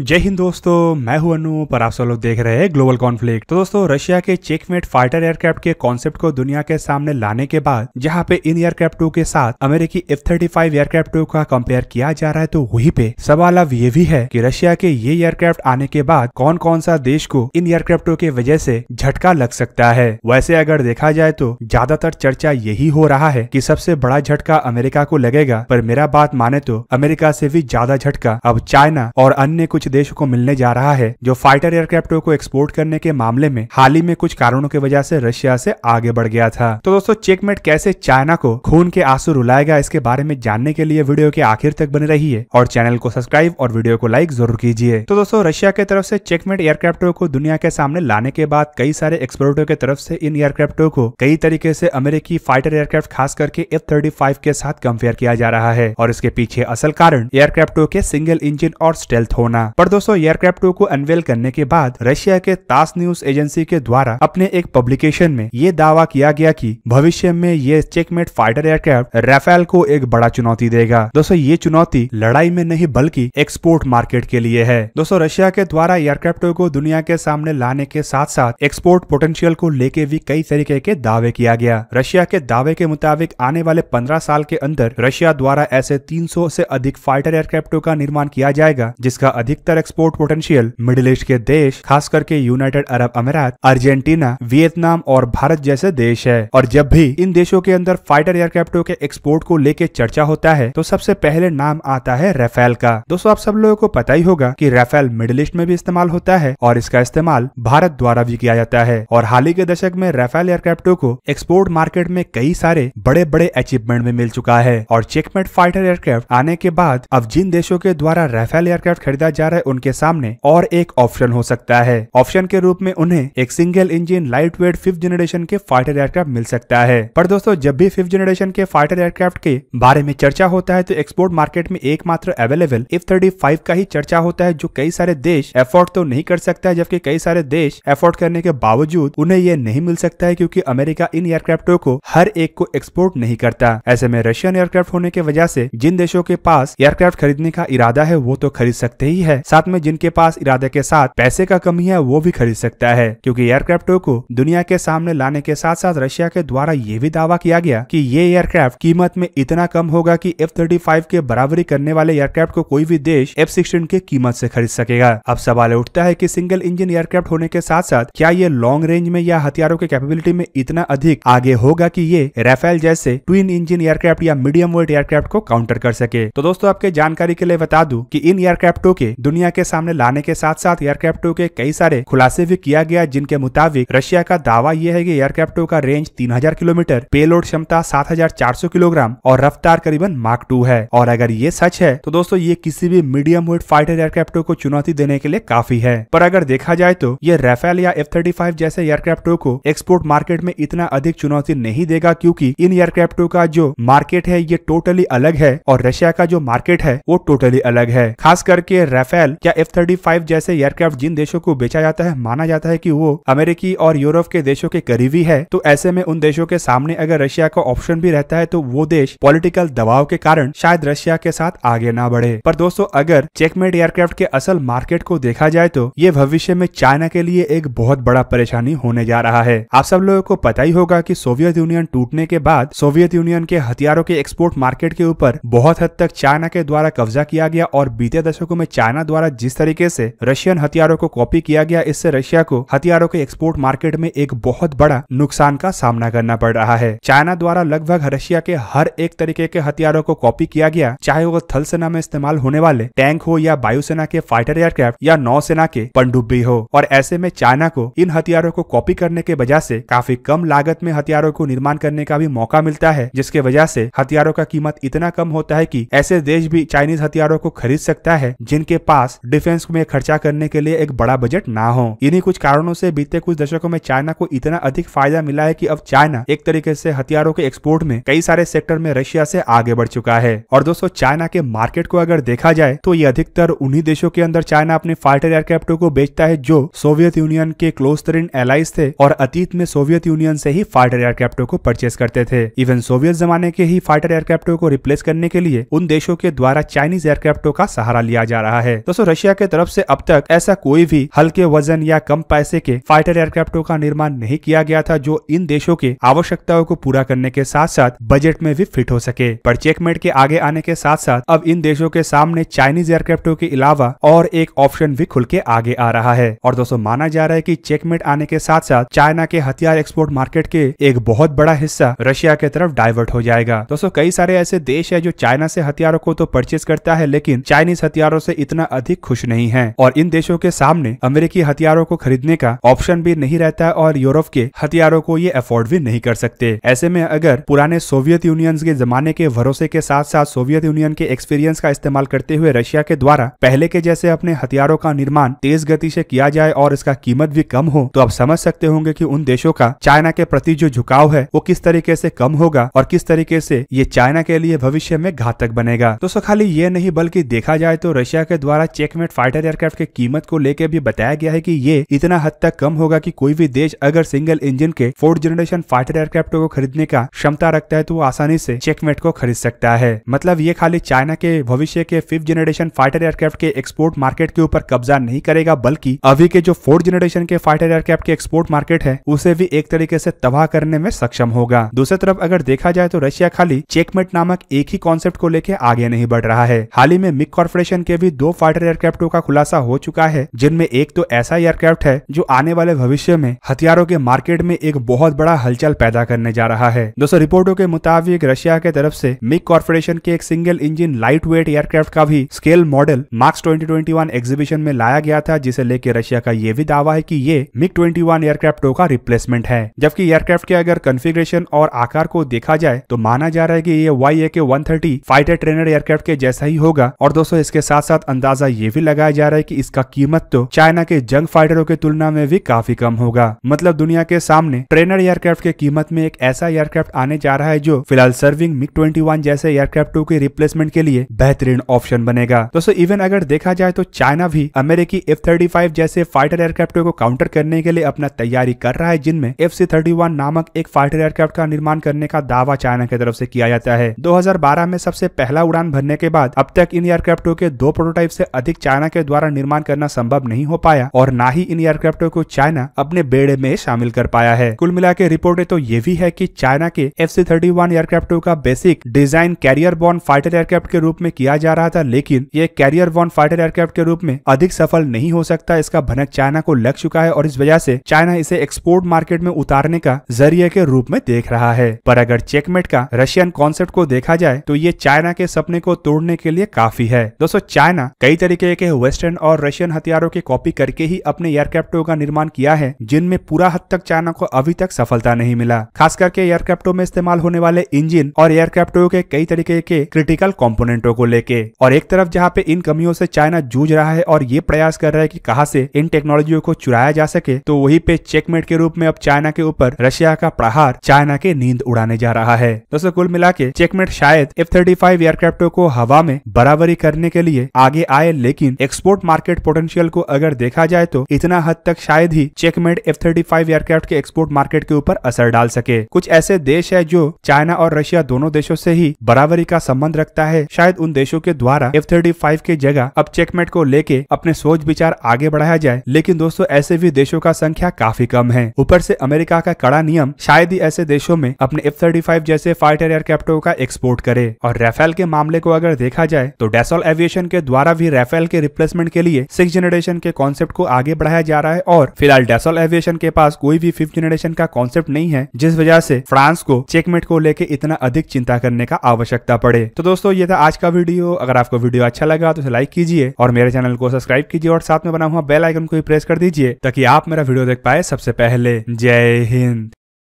जय हिंद दोस्तों, मैं हूं अनूप और आप सब लोग देख रहे हैं ग्लोबल कॉन्फ्लिक्ट। तो दोस्तों, रशिया के चेकमेट फाइटर एयरक्राफ्ट के कॉन्सेप्ट को दुनिया के सामने लाने के बाद जहां पे इन एयरक्राफ्ट 2 के साथ अमेरिकी F-35 एयरक्राफ्ट 2 का कंपेयर किया जा रहा है, तो वहीं पे सवाल अब ये भी है कि रशिया के ये एयरक्राफ्ट आने के बाद कौन कौन सा देश को इन एयरक्राफ्टों के वजह से झटका लग सकता है। वैसे अगर देखा जाए तो ज्यादातर चर्चा यही हो रहा है कि सबसे बड़ा झटका अमेरिका को लगेगा, पर मेरा बात माने तो अमेरिका से भी ज्यादा झटका अब चाइना और अन्य कुछ देशों को मिलने जा रहा है, जो फाइटर एयरक्राफ्टों को एक्सपोर्ट करने के मामले में हाल ही में कुछ कारणों की वजह से रशिया से आगे बढ़ गया था। तो दोस्तों, चेकमेट कैसे चाइना को खून के आंसू रुलाएगा, इसके बारे में जानने के लिए वीडियो के आखिर तक बने रहिए और चैनल को सब्सक्राइब और वीडियो को लाइक जरूर कीजिए। तो दोस्तों, रशिया की तरफ से चेकमेट एयरक्राफ्टों को दुनिया के सामने लाने के बाद कई सारे एक्सपर्टों की तरफ से इन एयरक्राफ्टों को कई तरीके से अमेरिकी फाइटर एयरक्राफ्ट खास करके F-35 के साथ कंपेयर किया जा रहा है, और इसके पीछे असल कारण एयरक्राफ्टों के सिंगल इंजन और स्टेल्थ होना। पर दोस्तों, एयरक्राफ्टों को अनवेल करने के बाद रशिया के तास न्यूज एजेंसी के द्वारा अपने एक पब्लिकेशन में ये दावा किया गया कि भविष्य में ये चेकमेट फाइटर एयरक्राफ्ट राफेल को एक बड़ा चुनौती देगा। दोस्तों, ये चुनौती लड़ाई में नहीं बल्कि एक्सपोर्ट मार्केट के लिए है। दोस्तों, रशिया के द्वारा एयरक्राफ्टों को दुनिया के सामने लाने के साथ साथ एक्सपोर्ट पोटेंशियल को लेके भी कई तरीके के दावे किया गया। रशिया के दावे के मुताबिक आने वाले 15 साल के अंदर रशिया द्वारा ऐसे 300 से अधिक फाइटर एयरक्राफ्टों का निर्माण किया जाएगा, जिसका अधिकतर एक्सपोर्ट पोटेंशियल मिडिल ईस्ट के देश खास करके यूनाइटेड अरब अमीरात, अर्जेंटीना, वियतनाम और भारत जैसे देश है। और जब भी इन देशों के अंदर फाइटर एयरक्राफ्टों के एक्सपोर्ट को लेके चर्चा होता है तो सबसे पहले नाम आता है राफेल का। दोस्तों, आप सब लोगों को पता ही होगा कि राफेल मिडिल ईस्ट में भी इस्तेमाल होता है और इसका इस्तेमाल भारत द्वारा भी किया जाता है। और हाल ही के दशक में राफेल एयरक्राफ्टों को एक्सपोर्ट मार्केट में कई सारे बड़े बड़े अचीवमेंट में मिल चुका है। और चेकमेट फाइटर एयरक्राफ्ट आने के बाद अब जिन देशों के द्वारा राफेल एयरक्राफ्ट खरीदा जा रहा है उनके सामने और एक ऑप्शन हो सकता है। ऑप्शन के रूप में उन्हें एक single engine light weight 5th generation के फाइटर एयरक्राफ्ट मिल सकता है। पर दोस्तों, जब भी 5th जनरेशन के फाइटर एयरक्राफ्ट के बारे में चर्चा होता है तो एक्सपोर्ट मार्केट में एकमात्र अवेलेबल F-35 का ही चर्चा होता है, जो कई सारे देश एफोर्ड तो नहीं कर सकता है, जबकि कई सारे देश एफोर्ड करने के बावजूद उन्हें यह नहीं मिल सकता है क्योंकि अमेरिका इन एयरक्राफ्टों को हर एक को एक्सपोर्ट नहीं करता। ऐसे में रशियन एयरक्राफ्ट होने की वजह से जिन देशों के पास एयरक्राफ्ट खरीदने का इरादा है वो तो खरीद सकते ही है, साथ में जिनके पास इरादे के साथ पैसे का कमी है वो भी खरीद सकता है। क्योंकि एयरक्राफ्टों को दुनिया के सामने लाने के साथ साथ रशिया के द्वारा ये भी दावा किया गया कि ये एयरक्राफ्ट कीमत में इतना कम होगा कि F-35 के बराबरी करने वाले एयरक्राफ्ट को कोई भी देश F-16 के कीमत से खरीद सकेगा। अब सवाल उठता है कि सिंगल इंजन एयरक्राफ्ट होने के साथ साथ क्या ये लॉन्ग रेंज में या हथियारों के कैपेबिलिटी में इतना अधिक आगे होगा कि ये राफेल जैसे ट्विन इंजन एयरक्राफ्ट या मीडियम वेट एयरक्राफ्ट को काउंटर कर सके। तो दोस्तों, आपके जानकारी के लिए बता दूं कि इन एयरक्राफ्टों के दुनिया के सामने लाने के साथ साथ एयरक्राफ्टों के कई सारे खुलासे भी किया गया, जिनके मुताबिक रशिया का दावा यह है कि एयरक्राफ्टों का रेंज 3000 किलोमीटर, पेलोड क्षमता 7400 किलोग्राम और रफ्तार करीबन माक 2 है। और अगर ये सच है तो दोस्तों, ये किसी भी मीडियम वेट फाइटर एयरक्राफ्टों को चुनौती देने के लिए काफी है। पर अगर देखा जाए तो ये राफेल या F-35 जैसे एयरक्राफ्टों को एक्सपोर्ट मार्केट में इतना अधिक चुनौती नहीं देगा, क्योंकि इन एयरक्राफ्टों का जो मार्केट है ये टोटली अलग है और रशिया का जो मार्केट है वो टोटली अलग है। खास करके राफेल या F-35 जैसे एयरक्राफ्ट जिन देशों को बेचा जाता है, माना जाता है कि वो अमेरिकी और यूरोप के देशों के करीबी है। तो ऐसे में उन देशों के सामने अगर रशिया का ऑप्शन भी रहता है तो वो देश पॉलिटिकल दबाव के कारण शायद रशिया के साथ आगे ना बढ़े। पर दोस्तों, अगर चेकमेट एयरक्राफ्ट के असल मार्केट को देखा जाए तो ये भविष्य में चाइना के लिए एक बहुत बड़ा परेशानी होने जा रहा है। आप सब लोगों को पता ही होगा कि सोवियत यूनियन टूटने के बाद सोवियत यूनियन के हथियारों के एक्सपोर्ट मार्केट के ऊपर बहुत हद तक चाइना के द्वारा कब्जा किया गया, और बीते दशकों में चाइना द्वारा जिस तरीके से रशियन हथियारों को कॉपी किया गया, इससे रशिया को हथियारों के एक्सपोर्ट मार्केट में एक बहुत बड़ा नुकसान का सामना करना पड़ रहा है। चाइना द्वारा लगभग रशिया के हर एक तरीके के हथियारों को कॉपी किया गया, चाहे वो थल सेना में इस्तेमाल होने वाले टैंक हो या वायुसेना के फाइटर एयरक्राफ्ट या नौसेना के पनडुब्बी हो। और ऐसे में चाइना को इन हथियारों को कॉपी करने के वजह से काफी कम लागत में हथियारों को निर्माण करने का भी मौका मिलता है, जिसके वजह से हथियारों का कीमत इतना कम होता है कि ऐसे देश भी चाइनीज हथियारों को खरीद सकता है जिनके पास डिफेंस में खर्चा करने के लिए एक बड़ा बजट ना हो। इन्हीं कुछ कारणों से बीते कुछ दशकों में चाइना को इतना अधिक फायदा मिला है कि अब चाइना एक तरीके से हथियारों के एक्सपोर्ट में कई सारे सेक्टर में रशिया से आगे बढ़ चुका है। और दोस्तों, चाइना के मार्केट को अगर देखा जाए तो ये अधिकतर उन्हीं देशों के अंदर चाइना अपने फाइटर एयरक्राफ्टों को बेचता है जो सोवियत यूनियन के क्लोज तरीन एलाइज थे और अतीत में सोवियत यूनियन से ही फाइटर एयरक्राफ्टों को परचेस करते थे। इवन सोवियत जमाने के ही फाइटर एयरक्राफ्टों को रिप्लेस करने के लिए उन देशों के द्वारा चाइनीज एयरक्राफ्टों का सहारा लिया जा रहा है। दोस्तों रशिया के तरफ से अब तक ऐसा कोई भी हल्के वजन या कम पैसे के फाइटर एयरक्राफ्टों का निर्माण नहीं किया गया था जो इन देशों के आवश्यकताओं को पूरा करने के साथ साथ बजट में भी फिट हो सके। पर चेकमेट के आगे आने के साथ साथ अब इन देशों के सामने चाइनीज एयरक्राफ्टों के अलावा और एक ऑप्शन भी खुल के आगे आ रहा है। और दोस्तों माना जा रहा है कि चेकमेट आने के साथ साथ चाइना के हथियार एक्सपोर्ट मार्केट के एक बहुत बड़ा हिस्सा रशिया के तरफ डाइवर्ट हो जाएगा। दोस्तों कई सारे ऐसे देश है जो चाइना से हथियारों को तो परचेज करता है लेकिन चाइनीज हथियारों से इतना अधिक खुश नहीं है और इन देशों के सामने अमेरिकी हथियारों को खरीदने का ऑप्शन भी नहीं रहता है और यूरोप के हथियारों को ये अफोर्ड भी नहीं कर सकते। ऐसे में अगर पुराने सोवियत यूनियन के जमाने के भरोसे के साथ साथ सोवियत यूनियन के एक्सपीरियंस का इस्तेमाल करते हुए रशिया के द्वारा पहले के जैसे अपने हथियारों का निर्माण तेज गति से किया जाए और इसका कीमत भी कम हो तो आप समझ सकते होंगे कि उन देशों का चाइना के प्रति जो झुकाव है वो किस तरीके से कम होगा और किस तरीके से ये चाइना के लिए भविष्य में घातक बनेगा। दोस्तों खाली ये नहीं बल्कि देखा जाए तो रशिया के द्वारा चेकमेट फाइटर एयरक्राफ्ट की कीमत को लेकर भी बताया गया है कि ये इतना हद तक कम होगा कि कोई भी देश अगर सिंगल इंजन के 4th जनरेशन फाइटर एयरक्राफ्ट को खरीदने का क्षमता रखता है तो वो आसानी से चेकमेट को खरीद सकता है। मतलब ये खाली चाइना के भविष्य के 5th जनरेशन फाइटर एयरक्राफ्ट के एक्सपोर्ट मार्केट के ऊपर कब्जा नहीं करेगा बल्कि अभी के जो 4th जनरेशन के फाइटर एयरक्राफ्ट के एक्सपोर्ट मार्केट है उसे भी एक तरीके से तबाह करने में सक्षम होगा। दूसरी तरफ अगर देखा जाए तो रशिया खाली चेकमेट नामक एक ही कॉन्सेप्ट को लेकर आगे नहीं बढ़ रहा है। हाल ही में मिग कॉर्पोरेशन के भी 2 फाइटर एयरक्राफ्टों का खुलासा हो चुका है जिनमें एक तो ऐसा एयरक्राफ्ट है जो आने वाले भविष्य में हथियारों के मार्केट में एक बहुत बड़ा हलचल पैदा करने जा रहा है। दोस्तों रिपोर्टों के मुताबिक रशिया के तरफ से मिग कॉर्पोरेशन के एक single engine light weight aircraft का भी स्केल मॉडल मार्क्स 2021 एग्जीबिशन में लाया गया था जिसे लेकर रशिया का यह भी दावा है कि ये मिग 21 एयरक्राफ्टों का रिप्लेसमेंट है। जबकि एयरक्राफ्ट के अगर कॉन्फ़िगरेशन और आकार को देखा जाए तो माना जा रहा है कि ये YAK-130 फाइटर ट्रेनर एयरक्राफ्ट के जैसा ही होगा। और दोस्तों इसके साथ साथ अंदाजा ये भी लगाया जा रहा है कि इसका कीमत तो चाइना के जंग फाइटरों की तुलना में भी काफी कम होगा। मतलब दुनिया के सामने ट्रेनर एयरक्राफ्ट की कीमत में एक ऐसा एयरक्राफ्ट आने जा रहा है जो फिलहाल सर्विंग मिग 21 जैसे एयरक्राफ्टों के रिप्लेसमेंट के लिए बेहतरीन ऑप्शन बनेगा। दोस्तों इवन अगर देखा जाए तो चाइना भी अमेरिकी F-35 जैसे फाइटर एयरक्राफ्टों को काउंटर करने के लिए अपना तैयारी कर रहा है जिनमें FC-31 नामक एक फाइटर एयरक्राफ्ट का निर्माण करने का दावा चाइना की तरफ से किया जाता है। 2012 में सबसे पहला उड़ान भरने के बाद अब तक इन एयरक्राफ्टों के 2 प्रोटोटाइप से अधिक चाइना के द्वारा निर्माण करना संभव नहीं हो पाया और ना ही इन एयरक्राफ्टों को चाइना अपने बेड़े में शामिल कर पाया है। कुल मिलाकर रिपोर्टें तो ये भी है कि चाइना के FC-31 एयरक्राफ्टों का basic design carrier borne fighter aircraft के रूप में किया जा रहा था लेकिन ये कैरियर बॉर्न फाइटर एयरक्राफ्ट के रूप में अधिक सफल नहीं हो सकता। इसका भनक चाइना को लग चुका है और इस वजह से चाइना इसे एक्सपोर्ट मार्केट में उतारने का जरिए के रूप में देख रहा है। पर अगर चेकमेट का रशियन कॉन्सेप्ट को देखा जाए तो ये चाइना के सपने को तोड़ने के लिए काफी है। दोस्तों चाइना कई तरीके के वेस्टर्न और रशियन हथियारों की कॉपी करके ही अपने एयरक्राफ्टों का निर्माण किया है जिनमें पूरा हद तक चाइना को अभी तक सफलता नहीं मिला। खास करके एयरक्राफ्टों में इस्तेमाल होने वाले इंजन और एयरक्राफ्टों के कई तरीके के क्रिटिकल कंपोनेंटों को लेके। और एक तरफ जहाँ पे इन कमियों से चाइना जूझ रहा है और ये प्रयास कर रहा है कि कहां से इन टेक्नोलॉजियों को चुराया जा सके तो वहीं पे चेकमेट के रूप में अब चाइना के ऊपर रशिया का प्रहार चाइना के नींद उड़ाने जा रहा है। दोस्तों कुल मिला के चेकमेट शायद F-35 एयरक्राफ्टों को हवा में बराबरी करने के लिए आगे आए लेकिन एक्सपोर्ट मार्केट पोटेंशियल को अगर देखा जाए तो इतना हद तक शायद ही चेकमेट F-35 एयरक्राफ्ट के एक्सपोर्ट मार्केट के ऊपर असर डाल सके। कुछ ऐसे देश है जो चाइना और रशिया दोनों देशों से ही बराबरी का संबंध रखता है। शायद उन देशों के द्वारा F-35 की जगह अब चेकमेट को लेके अपने सोच विचार आगे बढ़ाया जाए लेकिन दोस्तों ऐसे भी देशों का संख्या काफी कम है। ऊपर से अमेरिका का कड़ा नियम शायद ही ऐसे देशों में अपने F-35 जैसे फाइटर एयरक्राफ्टों का एक्सपोर्ट करे। और राफेल के मामले को अगर देखा जाए तो डैसॉल्ट एविएशन के द्वारा भी राफेल के रिप्लेसमेंट के लिए 6th जनरेशन के कॉन्सेप्ट को आगे बढ़ाया जा रहा है और फिलहाल डैसॉल्ट एविएशन के पास कोई भी 5th जनरेशन का कॉन्सेप्ट नहीं है जिस वजह से फ्रांस को चेकमेट को लेके इतना अधिक चिंता करने का आवश्यकता पड़े। तो दोस्तों ये था आज का वीडियो। अगर आपको वीडियो अच्छा लगा तो लाइक कीजिए और मेरे चैनल को सब्सक्राइब कीजिए और साथ में बना हुआ बेल आइकन को भी प्रेस कर दीजिए ताकि आप मेरा वीडियो देख पाए सबसे पहले। जय हिंद।